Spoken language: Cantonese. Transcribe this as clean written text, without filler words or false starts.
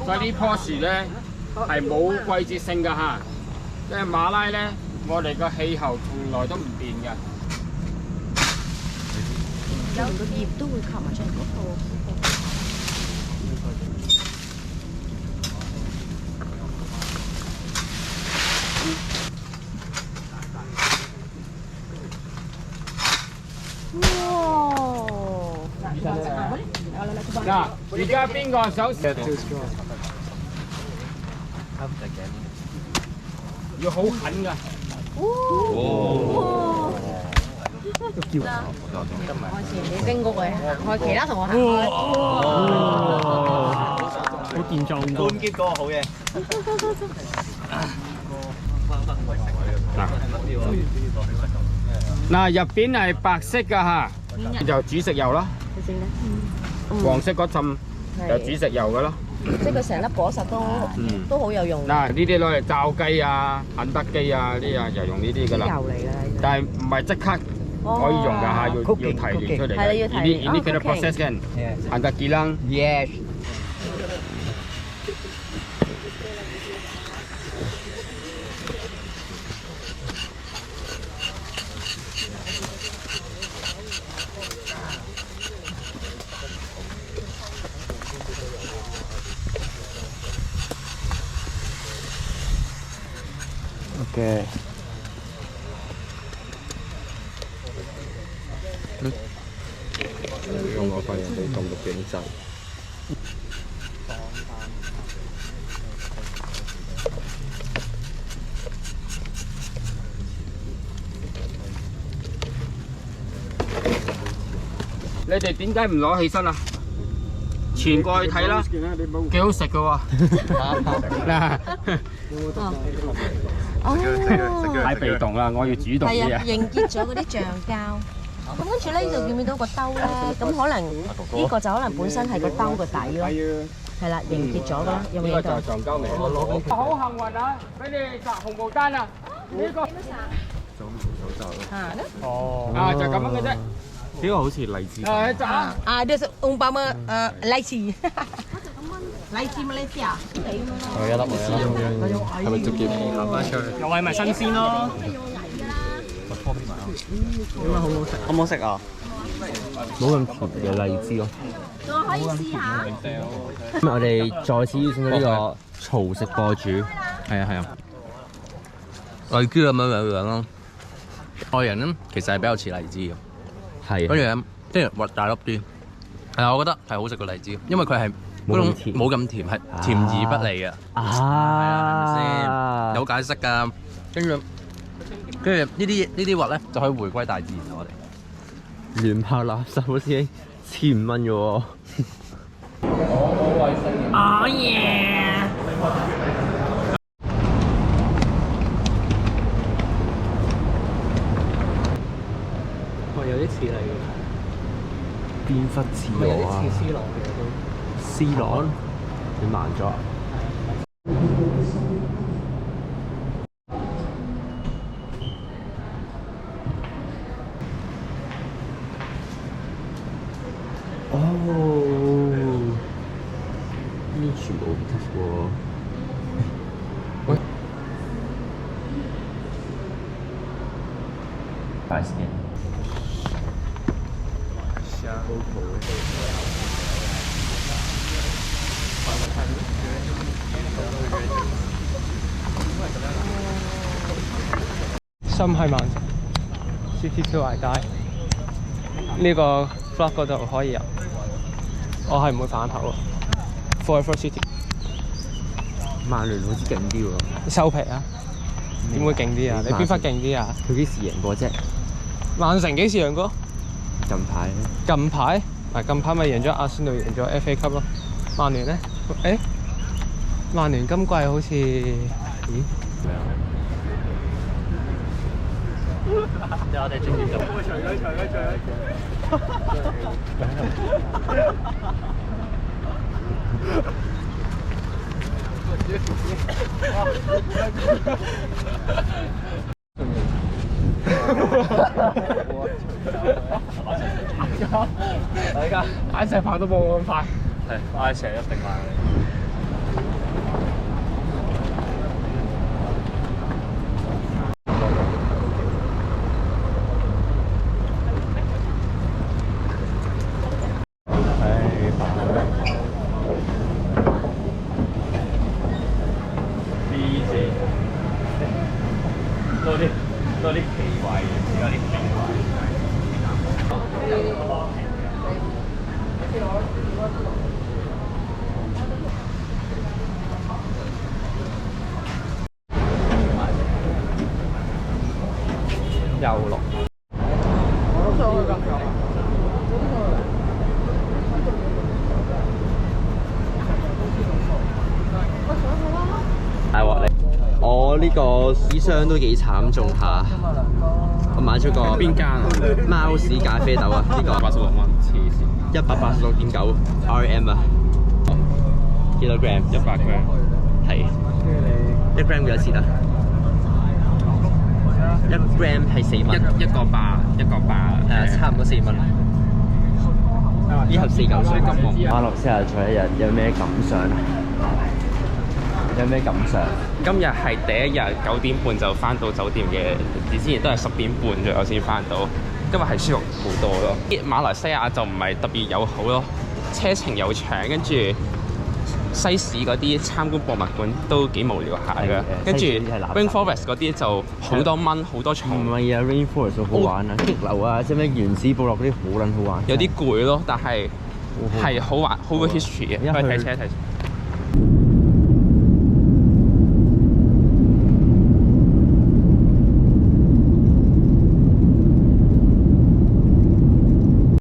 所以呢棵樹咧係冇季節性㗎嚇。即係馬拉咧，我哋個氣候從來都唔變嘅。有個葉都會扣埋出嚟嗰個。嗱，而家邊個想食？要好狠㗎。你拎嗰個行開，其他同學行開。好健壯㗎。半結果好嘢。嗱，入邊係白色㗎嚇，就煮食油啦。黃色嗰浸就煮食油㗎咯。即係佢成粒果實都好有用。嗱，呢啲攞嚟炸雞啊、肯德基啊呢啲就用呢啲㗎啦。油嚟㗎，但係唔係即刻可以用㗎嚇，要提煉出嚟。係啦，要提煉。Ini kena proses kan? Anda kilang. Yes。嘅。用我發現你動作幾滯。你哋點解唔攞起身啊？傳過去睇啦，幾好食㗎喎！嗱，太被動啦，我要主動啲啊！凝結咗嗰啲橡膠。咁跟住咧，呢度見唔見到個兜咧？咁可能呢個就可能本身係個兜個底咯。係啦，凝結咗㗎啦，有冇影到？橡膠味。好幸運啊！俾你摘紅毛丹啊！呢個哦。啊，就咁樣嘅啫。呢個好似荔枝。誒，摘。Ada umpama lychee. Lychee Malaysia。有一粒係咪直接行翻出去？又係咪新鮮咯？點解好好食？好唔好食啊？冇咁甜嘅荔枝咯。仲可以試下。咁我哋再次邀請到呢個曹食播主。係啊係啊。荔枝咁樣咯，外人咧其實係比較似荔枝嘅。係。跟住咧，即係核大粒啲。係我覺得係好食過荔枝，因為佢係嗰種冇咁甜，係甜而不膩嘅。係啊，係咪先？有解釋㗎。跟住呢啲核咧就可以回歸大自然啦，我哋。亂拋垃圾好似1500蚊嘅喎。哦耶！喂，有啲似嚟嘅。邊忽似我啊？似 C 朗嘅都。C 朗？你慢咗啊？哦，呢全部唔得喎。喂，大時間。心係萬城 ，City to I die。呢個 vlog 嗰度可以入，我係唔會反口喎。Forever City。曼聯好似勁啲喎。收皮啊！點會勁啲啊？你邊忽勁啲啊？佢幾時贏過啫？曼城幾時贏過？近排咧。近排近排咪贏咗阿仙奴，贏咗 FA 級咯。曼聯咧？誒，曼聯今季好似咦？有我哋專業咁。大家，眼石跑都冇咁快。係，嗌成一定慢。又綠。大鑊你！我呢個紙箱都幾慘重下，我買咗個邊間啊？貓屎咖啡豆啊！呢、個86蚊，黐線，186.9 RM 啊！幾多 gram？ 100 gram。係。1 gram 幾多錢啊？1 gram 係4蚊。一個八。係啊，差唔多4蚊。呢盒4嚿水咁忙。馬來西亞最後一日有咩感想啊？有咩感想？今日係第一日9點半就翻到酒店嘅，之前都係10點半左右先翻到。今日係舒服好多咯。馬來西亞就唔係特別友好咯，車程又長，跟住西市嗰啲參觀博物館都幾無聊下嘅。跟住 Rainforest 嗰啲就好多蚊，好多蟲。唔係啊 ，Rainforest 好玩啊，激流啊，即係咩原始部落嗰啲好撚好玩。有啲攰咯，但係係好玩，好過 history 嘅。去睇車睇。